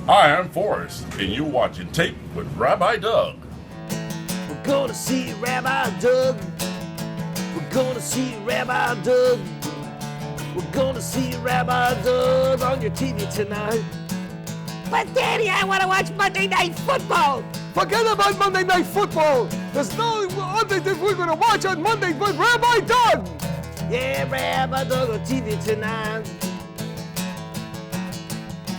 Hi, I'm Forrest, and you're watching Tape with Rabbi Doug. We're gonna see Rabbi Doug. We're gonna see Rabbi Doug. We're gonna see Rabbi Doug on your TV tonight. But Daddy, I want to watch Monday Night Football. Forget about Monday Night Football. There's no other thing we're going to watch on Monday but Rabbi Doug. Yeah, Rabbi Doug on TV tonight.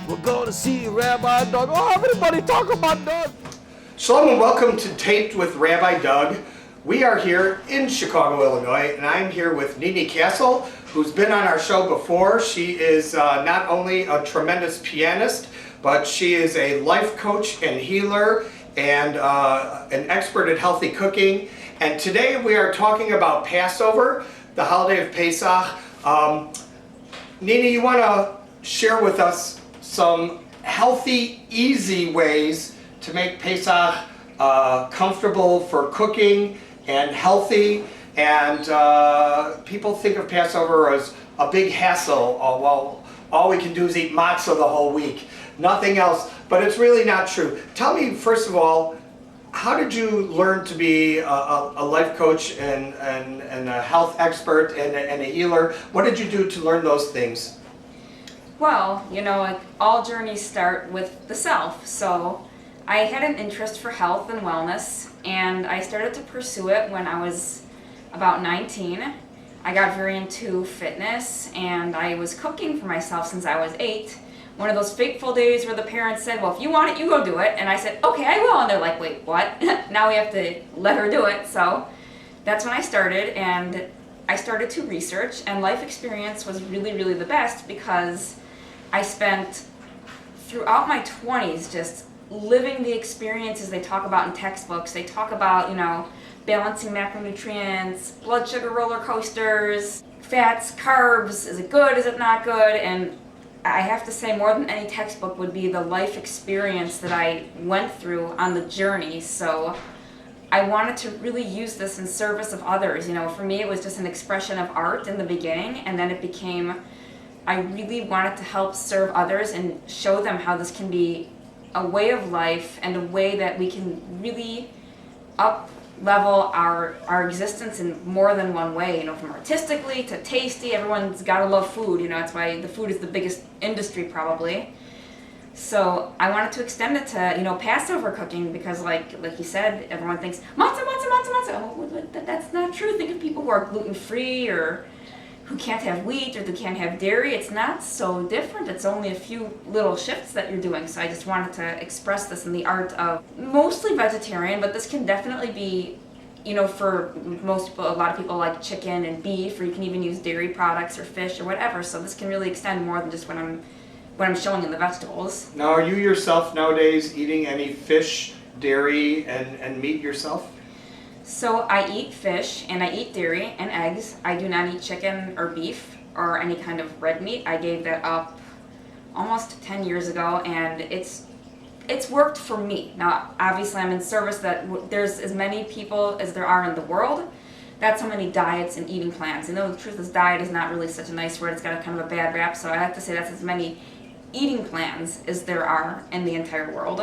We're gonna see Rabbi Doug. Oh, everybody talk about Doug. Shalom and welcome to Taped with Rabbi Doug. We are here in Chicago, Illinois, and I'm here with Nini Castle, who's been on our show before. She is not only a tremendous pianist, but she is a life coach and healer and an expert at healthy cooking. And today we are talking about Passover, the holiday of Pesach. Nini, you want to share with us some healthy, easy ways to make Pesach comfortable for cooking and healthy. And people think of Passover as a big hassle. Oh, well, all we can do is eat matzah the whole week, nothing else. But it's really not true. Tell me, first of all, how did you learn to be a life coach and a health expert and a healer? What did you do to learn those things? Well, you know, like all journeys start with the self. So I had an interest for health and wellness, and I started to pursue it when I was about 19. I got very into fitness, and I was cooking for myself since I was 8. One of those fateful days where the parents said, well, if you want it, you go do it. And I said, okay, I will. And they're like, wait, what? Now we have to let her do it. So that's when I started, and I started to research, and life experience was really, really the best because I spent throughout my 20s just living the experiences they talk about in textbooks. They talk about, you know, balancing macronutrients, blood sugar roller coasters, fats, carbs, is it good, is it not good? And I have to say, more than any textbook would be the life experience that I went through on the journey. So I wanted to really use this in service of others. You know, for me it was just an expression of art in the beginning, and then it became, I really wanted to help serve others and show them how this can be a way of life and a way that we can really up-level our existence in more than one way, you know, from artistically to tasty. Everyone's got to love food, you know, that's why the food is the biggest industry probably. So I wanted to extend it to, you know, Passover cooking because like you said, everyone thinks, matzah, matzah, matzah, matzah. Well, that's not true. Think of people who are gluten-free or who can't have wheat or who can't have dairy. It's not so different. It's only a few little shifts that you're doing. So I just wanted to express this in the art of mostly vegetarian, but this can definitely be, you know, for most people, a lot of people like chicken and beef, or you can even use dairy products or fish or whatever. So this can really extend more than just what I'm showing in the vegetables. Now, are you yourself nowadays eating any fish, dairy, and meat yourself? So I eat fish and I eat dairy and eggs. I do not eat chicken or beef or any kind of red meat. I gave that up almost 10 years ago, and it's worked for me. Now, obviously I'm in service that there's as many people as there are in the world. That's how many diets and eating plans. You know, the truth is diet is not really such a nice word. It's got a kind of a bad rap, so I have to say that's as many eating plans as there are in the entire world.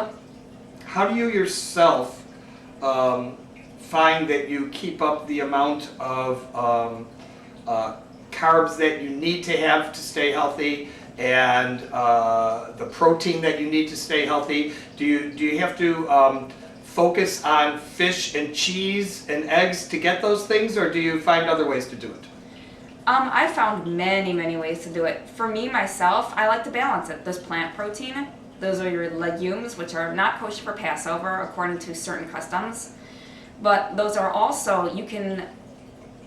How do you yourself find that you keep up the amount of carbs that you need to have to stay healthy and the protein that you need to stay healthy? Do you have to focus on fish and cheese and eggs to get those things, or do you find other ways to do it? I found many ways to do it. For me, myself, I like to balance it. There's plant protein. Those are your legumes, which are not kosher for Passover according to certain customs. But those are also, you can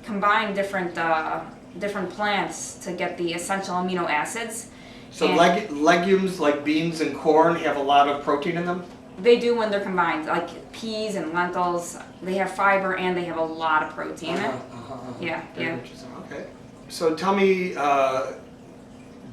combine different plants to get the essential amino acids. So legumes like beans and corn have a lot of protein in them? They do when they're combined, like peas and lentils. They have fiber and they have a lot of protein. Yeah. Interesting. Okay. So tell me,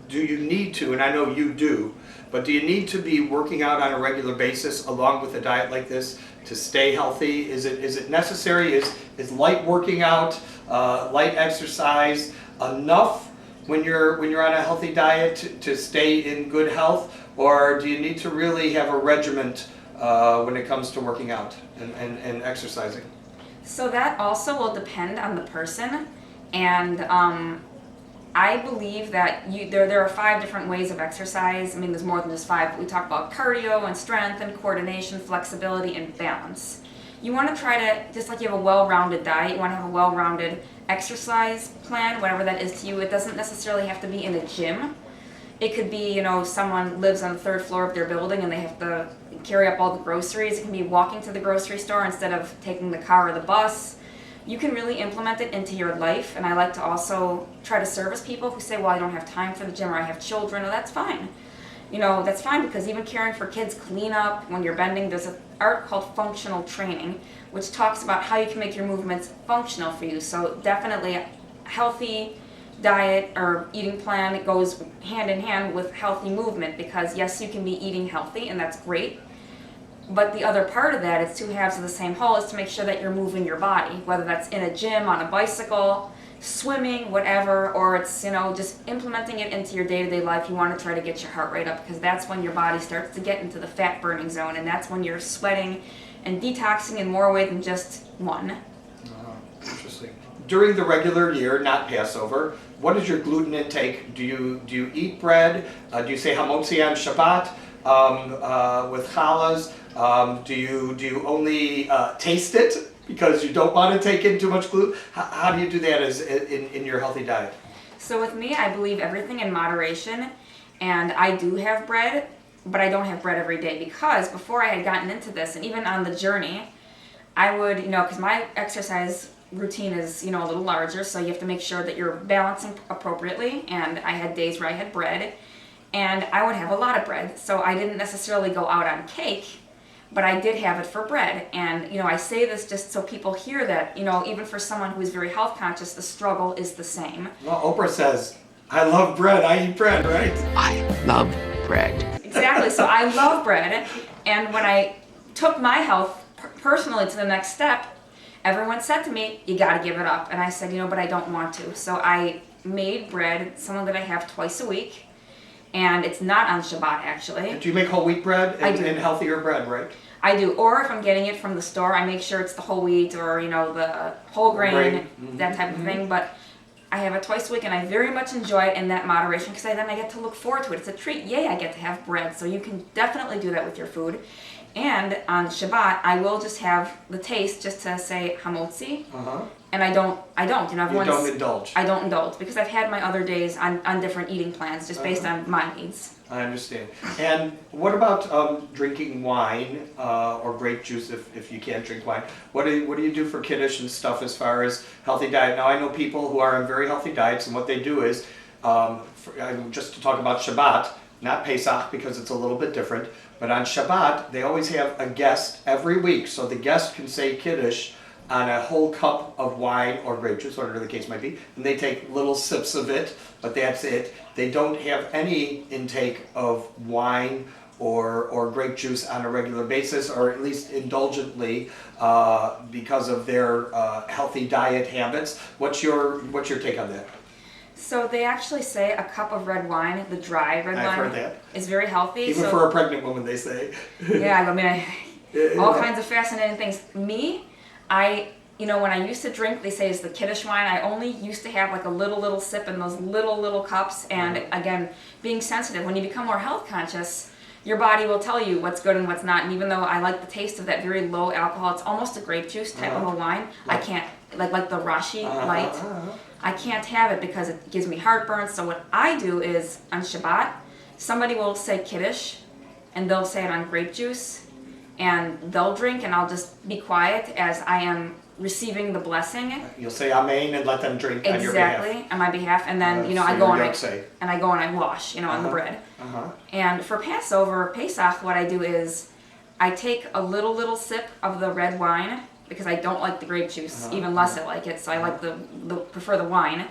do you need to, and I know you do, but do you need to be working out on a regular basis along with a diet like this to stay healthy? Is it necessary? Is light working out, light exercise enough when you're on a healthy diet to stay in good health, or do you need to really have a regiment when it comes to working out and exercising? So that also will depend on the person, and I believe that there are 5 different ways of exercise. I mean, there's more than just 5, but we talk about cardio and strength and coordination, flexibility, and balance. You want to try to, just like you have a well-rounded diet, you want to have a well-rounded exercise plan, whatever that is to you. It doesn't necessarily have to be in a gym. It could be, someone lives on the 3rd floor of their building and they have to carry up all the groceries. It can be walking to the grocery store instead of taking the car or the bus. You can really implement it into your life, and I like to also try to service people who say, well, I don't have time for the gym, or I have children. Well, that's fine. That's fine, because even caring for kids, clean up, when you're bending, there's an art called functional training, which talks about how you can make your movements functional for you. So definitely a healthy diet or eating plan goes hand in hand with healthy movement, because yes, you can be eating healthy, and that's great. But the other part of that, it's 2 halves of the same whole, is to make sure that you're moving your body, whether that's in a gym, on a bicycle, swimming, whatever, or it's, just implementing it into your day-to-day life. You want to try to get your heart rate up, because that's when your body starts to get into the fat burning zone, and that's when you're sweating and detoxing in more ways than just one. Interesting. During the regular year, not Passover, what is your gluten intake? Do you eat bread? Do you say hamotzi on Shabbat with challahs? Do you only taste it because you don't want to take in too much gluten? How do you do that in your healthy diet? So with me, I believe everything in moderation, and I do have bread, but I don't have bread every day, because before I had gotten into this, and even on the journey, I would, because my exercise routine is, a little larger, so you have to make sure that you're balancing appropriately, and I had days where I had bread, and I would have a lot of bread, so I didn't necessarily go out on cake, but I did have it for bread. And I say this just so people hear that, even for someone who is very health conscious, the struggle is the same. Well, Oprah says, I love bread, I eat bread, right? I love bread. Exactly, so I love bread, and when I took my health personally to the next step, everyone said to me, you gotta give it up. And I said, but I don't want to. So I made bread, something that I have twice a week, and it's not on Shabbat, actually. Do you make whole wheat bread I do. and healthier bread, right? I do, or if I'm getting it from the store, I make sure it's the whole wheat or, the whole grain, that type of thing. But I have it twice a week, and I very much enjoy it in that moderation, because then I get to look forward to it. It's a treat. Yay, I get to have bread. So you can definitely do that with your food. And on Shabbat, I will just have the taste, just to say hamotzi. And I don't, You don't indulge. I don't indulge, because I've had my other days on different eating plans, just based on my needs. I understand. And what about drinking wine or grape juice if you can't drink wine? What do you do for kiddush and stuff as far as healthy diet? Now, I know people who are on very healthy diets, and what they do is, just to talk about Shabbat, not Pesach because it's a little bit different, but on Shabbat, they always have a guest every week, so the guest can say kiddush on a whole cup of wine or grape juice, whatever the case might be, and they take little sips of it, but that's it. They don't have any intake of wine or grape juice on a regular basis, or at least indulgently, because of their healthy diet habits. What's your take on that? So they actually say a cup of red wine, the dry red I've wine, heard that. is very healthy. Even for a pregnant woman, they say. Yeah, all kinds of fascinating things. Me, when I used to drink, they say, is the kiddush wine. I only used to have like a little sip in those little cups. And again, being sensitive, when you become more health conscious, your body will tell you what's good and what's not. And even though I like the taste of that very low alcohol, it's almost a grape juice type of a wine. I can't, like the Rashi light, I can't have it because it gives me heartburn. So what I do is, on Shabbat, somebody will say kiddush, and they'll say it on grape juice, and they'll drink, and I'll just be quiet as I am receiving the blessing. You'll say amen and let them drink on your behalf. Exactly, on my behalf, and then so I go your and I go and I wash, on the bread. And for Passover, Pesach, what I do is I take a little sip of the red wine, because I don't like the grape juice, even less I like it, so I like prefer the wine.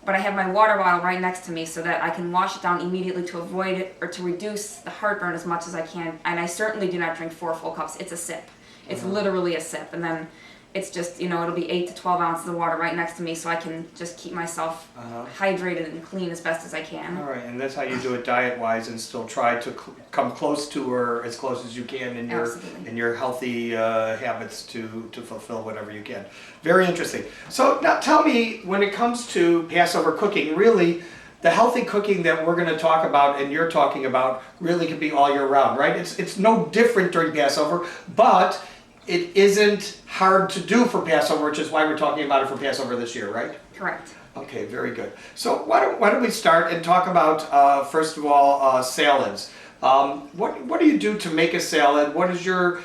But I have my water bottle right next to me so that I can wash it down immediately to avoid it, or to reduce the heartburn as much as I can. And I certainly do not drink 4 full cups. It's a sip. It's literally a sip. And then It's just, it'll be 8 to 12 ounces of water right next to me so I can just keep myself hydrated and clean as best as I can. All right, and that's how you do it diet-wise and still try to come close to or as close as you can in your healthy habits to fulfill whatever you can. Very interesting. So now tell me, when it comes to Passover cooking, really, the healthy cooking that we're going to talk about and you're talking about really can be all year round, right? It's no different during Passover, but it isn't hard to do for Passover, which is why we're talking about it for Passover this year, right? Correct. Okay, very good. So why don't we start and talk about first of all salads. What do you do to make a salad? What is your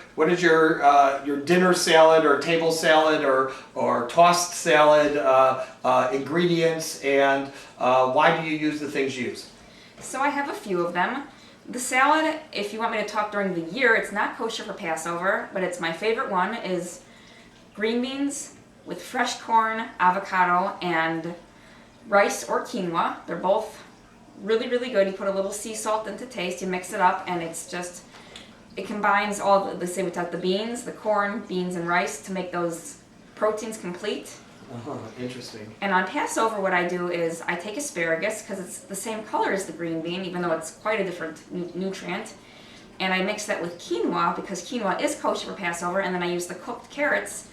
dinner salad or table salad or tossed salad ingredients, and why do you use the things you use? So I have a few of them. The salad, if you want me to talk during the year, it's not kosher for Passover, but it's my favorite one, is green beans with fresh corn, avocado, and rice or quinoa. They're both really, really good. You put a little sea salt into taste, you mix it up, and it's just, it combines all the, say without the beans, the corn, beans, and rice to make those proteins complete. Interesting. And on Passover, what I do is I take asparagus, because it's the same color as the green bean, even though it's quite a different nutrient, and I mix that with quinoa, because quinoa is kosher for Passover, and then I use the cooked carrots,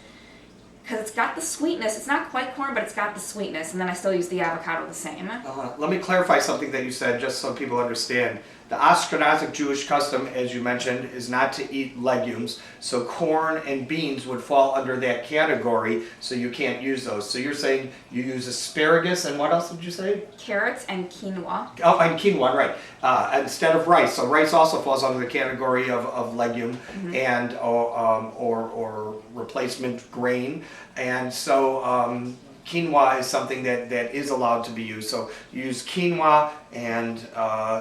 because it's got the sweetness. It's not quite corn, but it's got the sweetness, and then I still use the avocado the same. Let me clarify something that you said, just so people understand. The Ashkenazic Jewish custom, as you mentioned, is not to eat legumes, so corn and beans would fall under that category, so you can't use those. So you're saying you use asparagus, and what else did you say? Carrots and quinoa. Oh, and quinoa, right. Instead of rice. So rice also falls under the category of legume and or replacement grain. And so quinoa is something that is allowed to be used. So you use quinoa and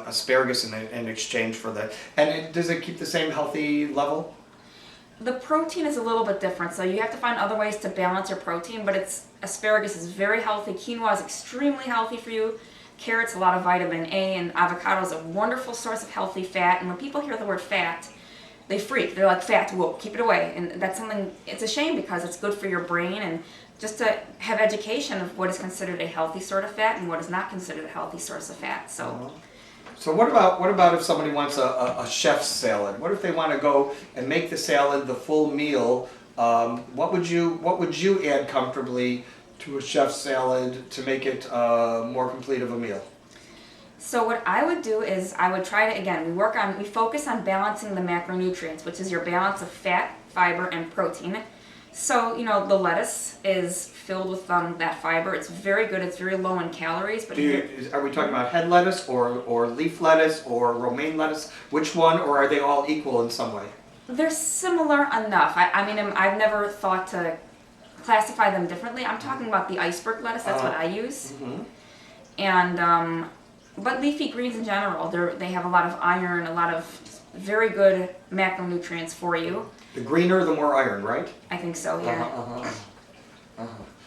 asparagus in exchange for that. And does it keep the same healthy level? The protein is a little bit different, so you have to find other ways to balance your protein, but asparagus is very healthy. Quinoa is extremely healthy for you. Carrots, a lot of vitamin A, and avocado is a wonderful source of healthy fat. And when people hear the word fat, they freak. They're like, fat, whoa, keep it away. And that's something, it's a shame because it's good for your brain, and just to have education of what is considered a healthy sort of fat and what is not considered a healthy source of fat. So, So what about if somebody wants a chef's salad? What if they want to go and make the salad the full meal? What would you add comfortably to a chef's salad to make it more complete of a meal? So what I would do is I would try to, again, we focus on balancing the macronutrients, which is your balance of fat, fiber, and protein. So, the lettuce is filled with that fiber. It's very good. It's very low in calories. But Are we talking about head lettuce or leaf lettuce or romaine lettuce? Which one, or are they all equal in some way? They're similar enough. I mean, I've never thought to classify them differently. I'm talking about the iceberg lettuce. That's what I use. And but leafy greens in general, they have a lot of iron, a lot of very good macronutrients for you. The greener, the more iron, right? I think so, yeah.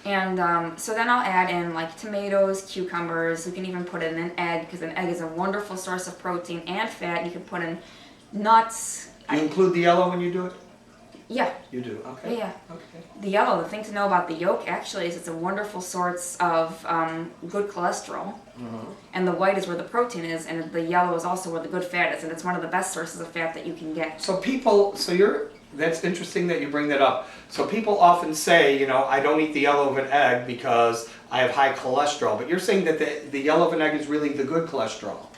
And so then I'll add in like tomatoes, cucumbers. You can even put in an egg, because an egg is a wonderful source of protein and fat. You can put in nuts. You include the yellow when you do it? Yeah. You do, okay. Yeah. Okay. The yellow, the thing to know about the yolk actually is it's a wonderful source of good cholesterol. And the white is where the protein is, and the yellow is also where the good fat is, and it's one of the best sources of fat that you can get. That's interesting that you bring that up. So people often say, I don't eat the yellow of an egg because I have high cholesterol. But you're saying that the yellow of an egg is really the good cholesterol.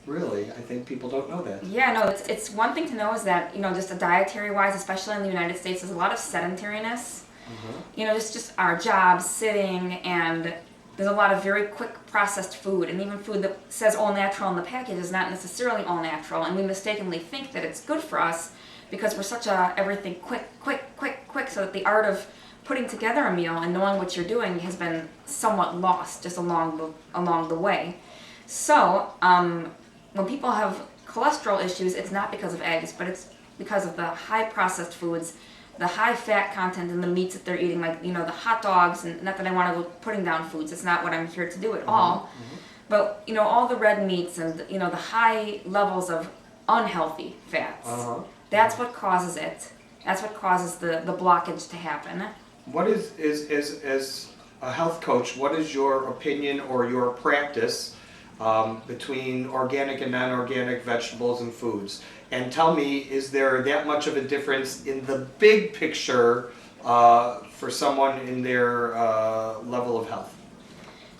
Really? I think people don't know that. Yeah, no, it's one thing to know is that, just a dietary wise, especially in the United States, there's a lot of sedentariness. It's just our jobs, sitting, and there's a lot of very quick processed food, and even food that says all natural on the package is not necessarily all natural, and we mistakenly think that it's good for us because we're such everything quick, so that the art of putting together a meal and knowing what you're doing has been somewhat lost just along the way. So, when people have cholesterol issues, it's not because of eggs, but it's because of the high processed foods, the high fat content in the meats that they're eating, like, the hot dogs, and not that I want to go putting down foods, it's not what I'm here to do at all, but, all the red meats and, the high levels of unhealthy fats, that's what causes it. That's what causes the blockage to happen. What is as a health coach, what is your opinion or your practice between organic and non-organic vegetables and foods? And tell me, is there that much of a difference in the big picture for someone in their level of health?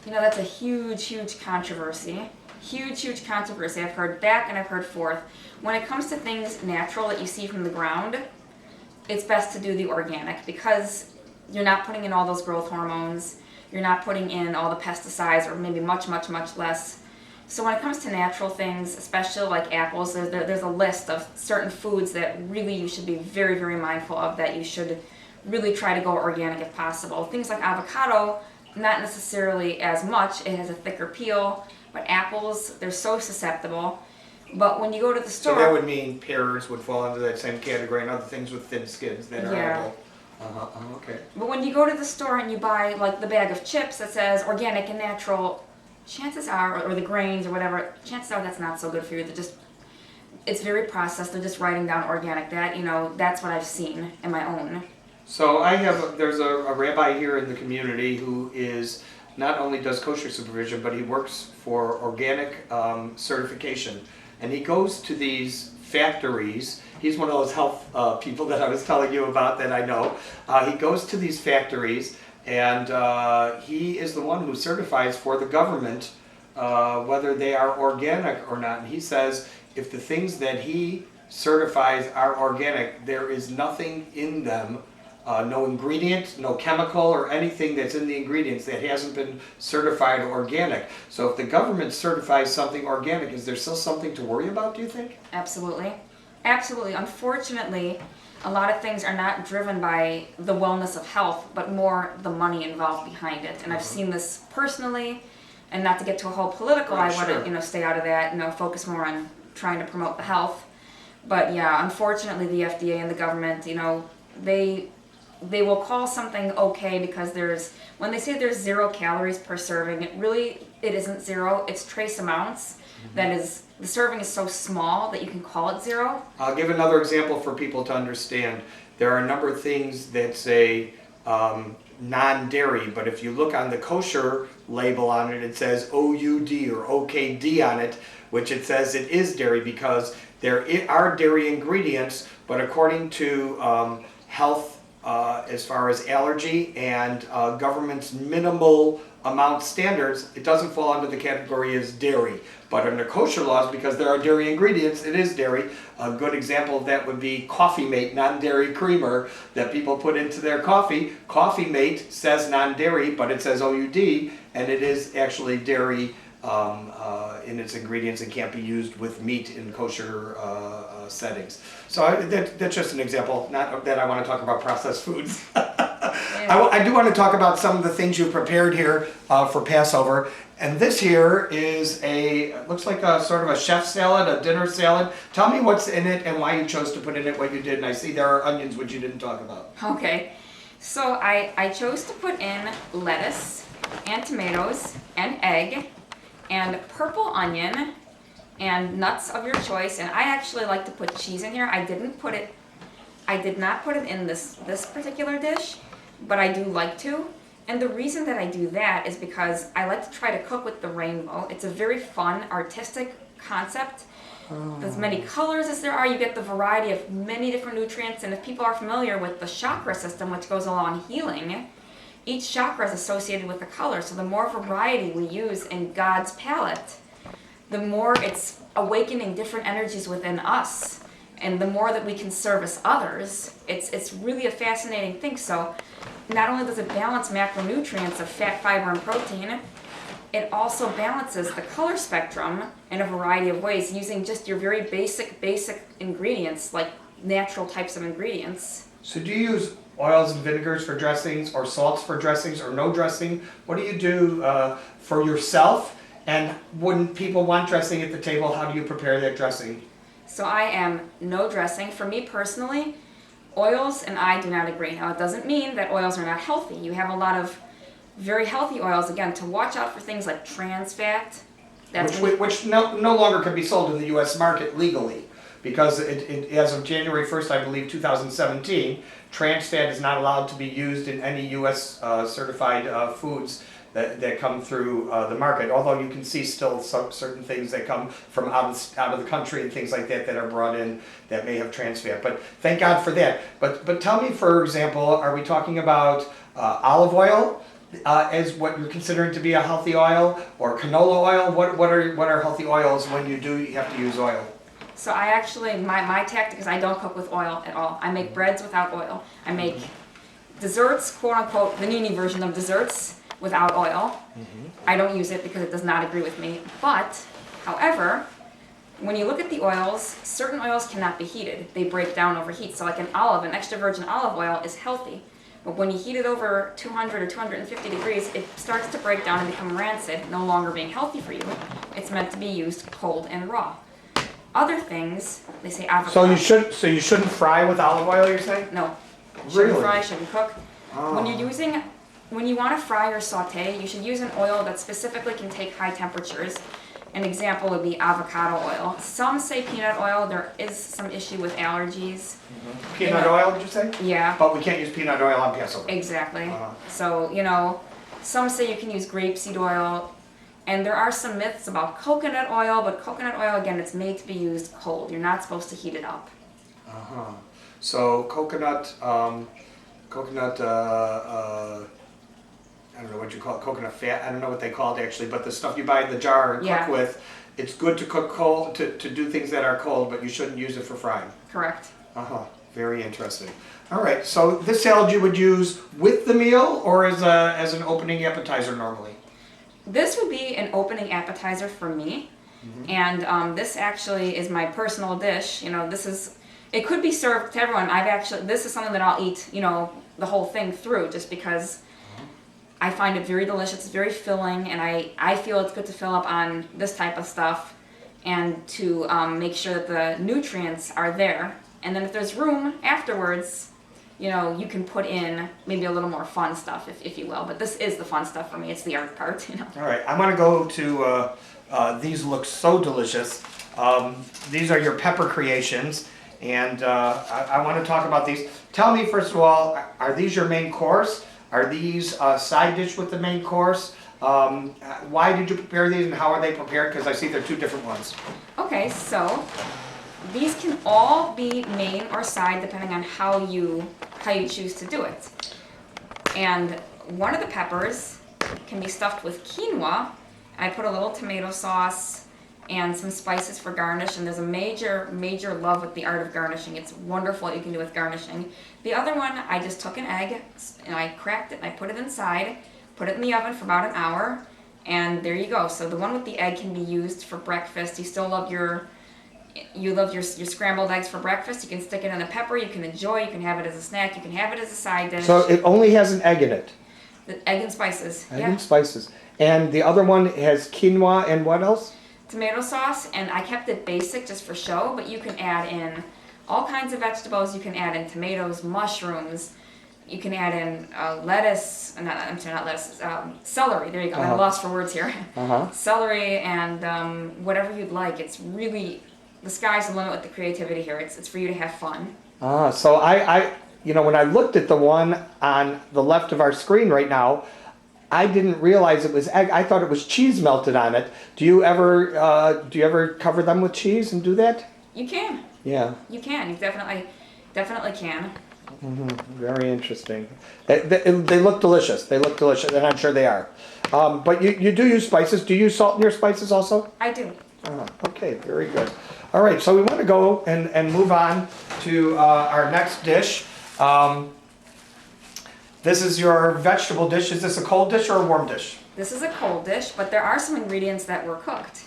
You know, that's a huge controversy. Huge controversy. I've heard back and I've heard forth. When it comes to things natural that you see from the ground, it's best to do the organic because you're not putting in all those growth hormones. You're not putting in all the pesticides, or maybe much less. So when it comes to natural things, especially like apples, there's a list of certain foods that really you should be very mindful of, that you should really try to go organic if possible. Things like avocado, not necessarily as much. It has a thicker peel, but apples, they're so susceptible. But when you go to the store... So that would mean pears would fall into that same category, and other things with thin skins that are edible. Okay. But when you go to the store and you buy like the bag of chips that says organic and natural, chances are, or the grains or whatever, chances are that's not so good for you. It's very processed. They're just writing down organic. That's what I've seen in my own. So there's a rabbi here in the community who is not only does kosher supervision, but he works for organic certification. And he goes to these factories. He's one of those health people that I was telling you about that I know. He goes to these factories, and he is the one who certifies for the government whether they are organic or not. And he says if the things that he certifies are organic, there is nothing in them, no ingredient, no chemical or anything that's in the ingredients that hasn't been certified organic. So if the government certifies something organic, is there still something to worry about, do you think? Absolutely. Unfortunately, a lot of things are not driven by the wellness of health, but more the money involved behind it. And I've seen this personally, and not to get to a whole political, I want to stay out of that, focus more on trying to promote the health. But yeah, unfortunately, the FDA and the government, they will call something okay because when they say there's 0 calories per serving, it isn't 0, it's trace amounts. That is, the serving is so small that you can call it 0. I'll give another example for people to understand. There are a number of things that say non-dairy, but if you look on the kosher label on it, it says OUD or OKD on it, which it says it is dairy because there are dairy ingredients, but according to health as far as allergy and government's minimal amount standards, it doesn't fall under the category as dairy. But under kosher laws, because there are dairy ingredients, it is dairy. A good example of that would be Coffee Mate non-dairy creamer that people put into their coffee. Coffee Mate says non-dairy, but it says OUD, and it is actually dairy in its ingredients and can't be used with meat in kosher settings. So that's just an example, not that I want to talk about processed foods. I do want to talk about some of the things you prepared here for Passover. And this here is looks like a sort of a chef salad, a dinner salad. Tell me what's in it and why you chose to put in it what you did. And I see there are onions, which you didn't talk about. Okay, so I chose to put in lettuce and tomatoes and egg and purple onion and nuts of your choice. And I actually like to put cheese in here. I did not put it in this particular dish, but I do like to. And the reason that I do that is because I like to try to cook with the rainbow. It's a very fun, artistic concept. As many colors as there are, you get the variety of many different nutrients. And if people are familiar with the chakra system, which goes along healing, each chakra is associated with a color. So the more variety we use in God's palette, the more it's awakening different energies within us. And the more that we can service others, it's really a fascinating thing. So not only does it balance macronutrients of fat, fiber, and protein, it also balances the color spectrum in a variety of ways using just your very basic ingredients, like natural types of ingredients. So do you use oils and vinegars for dressings, or salts for dressings, or no dressing? What do you do for yourself? And when people want dressing at the table, how do you prepare that dressing? So I am no dressing. For me personally, oils and I do not agree. Now, it doesn't mean that oils are not healthy. You have a lot of very healthy oils, again, to watch out for things like trans fat. Which no longer can be sold in the U.S. market legally, because as of January 1st, I believe, 2017, trans fat is not allowed to be used in any U.S. Certified foods that come through the market. Although you can see still some certain things that come from out of the country and things like that are brought in that may have trans fat. But thank God for that. But tell me, for example, are we talking about olive oil as what you're considering to be a healthy oil, or canola oil? What are healthy oils when you have to use oil? So I actually, my tactic is I don't cook with oil at all. I make breads without oil. I make desserts, quote unquote, the Nini version of desserts without oil. I don't use it because it does not agree with me. But, however, when you look at the oils, certain oils cannot be heated. They break down over heat. So like an extra virgin olive oil is healthy. But when you heat it over 200 or 250 degrees, it starts to break down and become rancid, no longer being healthy for you. It's meant to be used cold and raw. Other things, they say avocado. So you shouldn't fry with olive oil, you're saying? No. Shouldn't Really? fry, shouldn't cook. When you want to fry or saute, you should use an oil that specifically can take high temperatures. An example would be avocado oil. Some say peanut oil. There is some issue with allergies. Peanut oil, did you say? Yeah. But we can't use peanut oil on Passover. Exactly. So, some say you can use grapeseed oil. And there are some myths about coconut oil, but coconut oil, again, it's made to be used cold. You're not supposed to heat it up. So coconut, I don't know what you call it, coconut fat. I don't know what they call it actually, but the stuff you buy in the jar and cook with, it's good to cook cold, to do things that are cold, but you shouldn't use it for frying. Correct. Very interesting. All right, so this salad you would use with the meal or as an opening appetizer normally? This would be an opening appetizer for me. And this actually is my personal dish. It could be served to everyone. This is something that I'll eat, the whole thing through, just because I find it very delicious. It's very filling, and I feel it's good to fill up on this type of stuff and to make sure that the nutrients are there. And then if there's room afterwards, you can put in maybe a little more fun stuff, if you will. But this is the fun stuff for me. It's the art part, All right, I'm going to go to, these look so delicious. These are your pepper creations, and I want to talk about these. Tell me, first of all, are these your main course? Are these a side dish with the main course? Why did you prepare these, and how are they prepared? Because I see they're two different ones. Okay, so these can all be main or side depending on how you choose to do it. And one of the peppers can be stuffed with quinoa. I put a little tomato sauce and some spices for garnish, and there's a major love with the art of garnishing. It's wonderful what you can do with garnishing. The other one, I just took an egg and I cracked it and I put it inside, put it in the oven for about an hour, and there you go. So the one with the egg can be used for breakfast. You still love your scrambled eggs for breakfast. You can stick it in the pepper. You can enjoy. You can have it as a snack. You can have it as a side dish. So it only has an egg in it? The egg and spices. Egg and spices. And the other one has quinoa and what else? Tomato sauce, and I kept it basic just for show, but you can add in all kinds of vegetables. You can add in tomatoes, mushrooms. You can add in lettuce, not lettuce, celery. There you go. I'm lost for words here. Celery and whatever you'd like. It's really, the sky's the limit with the creativity here. It's for you to have fun. So I when I looked at the one on the left of our screen right now, I didn't realize it was egg. I thought it was cheese melted on it. Do you ever cover them with cheese and do that? You can. Yeah. You can. You definitely can. Very interesting. They look delicious. They look delicious, and I'm sure they are. But you do use spices. Do you use salt in your spices also? I do. Okay, very good. All right, so we want to go and move on to our next dish. This is your vegetable dish. Is this a cold dish or a warm dish? This is a cold dish, but there are some ingredients that were cooked.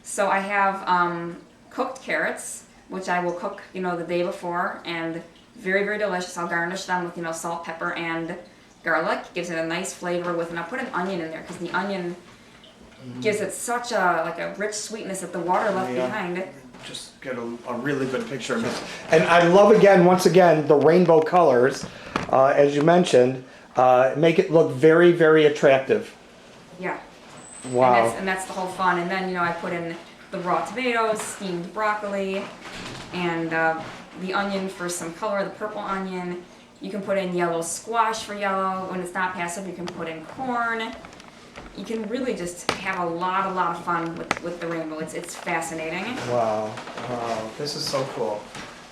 So I have cooked carrots, which I will cook, the day before, and very, very delicious. I'll garnish them with, salt, pepper, and garlic. Gives it a nice flavor and I'll put an onion in there because the onion gives it such a rich sweetness that the water left behind. Just get a really good picture of this. And I love, once again, the rainbow colors, as you mentioned, make it look very, very attractive. Yeah. Wow. And that's the whole fun. And then, I put in the raw tomatoes, steamed broccoli, and the onion for some color, the purple onion. You can put in yellow squash for yellow. When it's not Passover, you can put in corn. You can really just have a lot of fun with the rainbow. It's fascinating. Wow, this is so cool.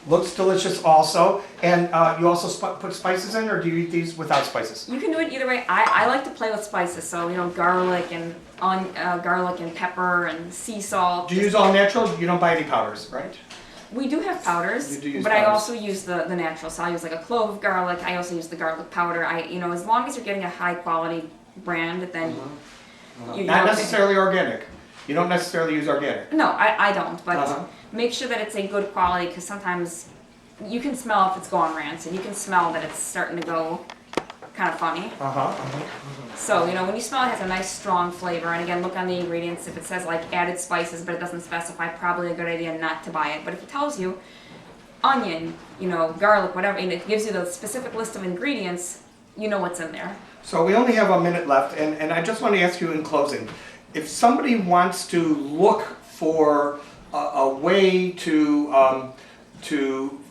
Looks delicious also. And you also put spices in, or do you eat these without spices? You can do it either way. I like to play with spices, so garlic and pepper and sea salt. Do you use all natural? You don't buy any powders, right? We do have powders, You do use but I powders. also use the natural. So I use like a clove of garlic. I also use the garlic powder. As long as you're getting a high quality brand, then Not necessarily organic. You don't necessarily use organic. No, I don't. But make sure that it's a good quality, because sometimes you can smell if it's going rancid. You can smell that it's starting to go kind of funny. So, when you smell it has a nice strong flavor, and again, look on the ingredients. If it says like added spices, but it doesn't specify, probably a good idea not to buy it. But if it tells you onion, garlic, whatever, and it gives you the specific list of ingredients, you know what's in there. So we only have a minute left, and I just want to ask you in closing, if somebody wants to look for a way to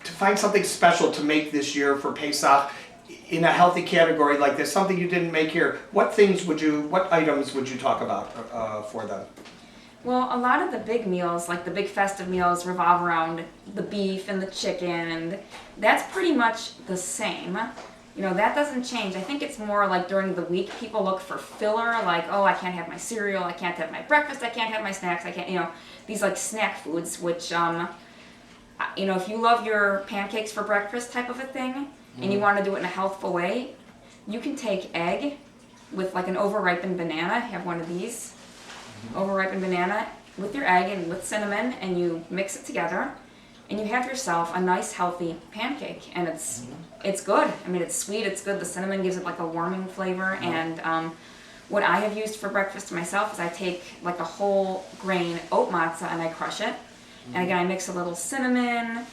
find something special to make this year for Pesach, in a healthy category like this, something you didn't make here, what items would you talk about for them? Well, a lot of the big meals, like the big festive meals, revolve around the beef and the chicken, and that's pretty much the same. That doesn't change. I think it's more like during the week, people look for filler, like, oh, I can't have my cereal, I can't have my breakfast, I can't have my snacks, I can't, these like snack foods, which, if you love your pancakes for breakfast type of a thing, and you want to do it in a healthful way, you can take egg with like an over-ripened banana, have one of these, over-ripened banana with your egg and with cinnamon, and you mix it together, and you have yourself a nice healthy pancake, and it's good. I mean, it's sweet, it's good. The cinnamon gives it like a warming flavor, and what I have used for breakfast myself is I take like a whole grain oat matzah and I crush it, and again I mix a little cinnamon,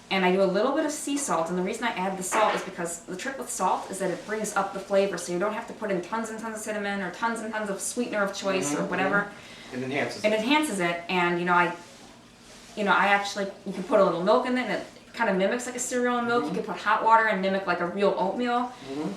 and I do a little bit of sea salt, and the reason I add the salt is because the trick with salt is that it brings up the flavor, so you don't have to put in tons and tons of cinnamon or tons and tons of sweetener of choice or whatever. It enhances It enhances it, and I actually, you can put a little milk in it, and it kind of mimics like a cereal and milk. You can put hot water and mimic like a real oatmeal.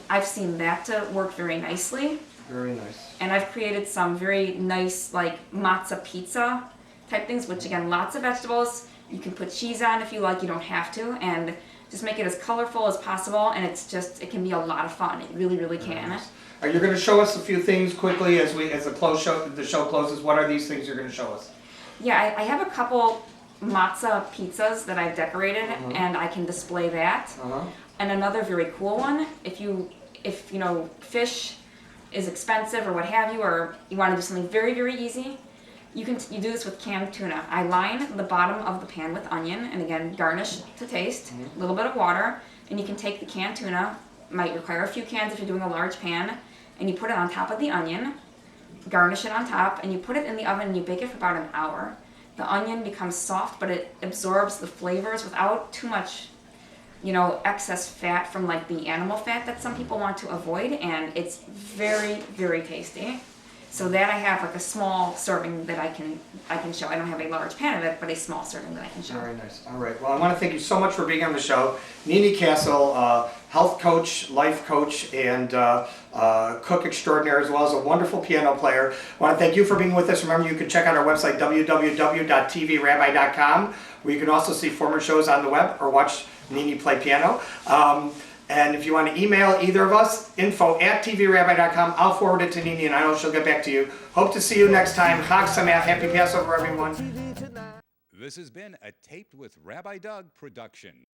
I've seen that to work very nicely. Very nice. And I've created some very nice like matzah pizza type things, which again, lots of vegetables. You can put cheese on if you like, you don't have to, and just make it as colorful as possible, and it can be a lot of fun. It really, really can. Are you going to show us a few things quickly as the show closes? What are these things you're going to show us? Yeah, I have a couple matzah pizzas that I've decorated, and I can display that. And another very cool one, if fish is expensive or what have you, or you want to do something very, very easy, you do this with canned tuna. I line the bottom of the pan with onion, and again, garnish to taste, a little bit of water, and you can take the canned tuna, might require a few cans if you're doing a large pan, and you put it on top of the onion, garnish it on top, and you put it in the oven and you bake it for about an hour. The onion becomes soft, but it absorbs the flavors without too much, excess fat from like the animal fat that some people want to avoid, and it's very, very tasty. So that I have like a small serving that I can show. I don't have a large pan of it, but a small serving that I can show. Very nice. All right. Well, I want to thank you so much for being on the show. Nini Castle, health coach, life coach, and cook extraordinaire, as well as a wonderful piano player. I want to thank you for being with us. Remember, you can check out our website, www.tvrabbi.com, where you can also see former shows on the web or watch Nini play piano. And if you want to email either of us, info@tvrabbi.com, I'll forward it to Nini, and I know she'll get back to you. Hope to see you next time. Chag Sameach, happy Passover, everyone. This has been a Taped with Rabbi Doug production.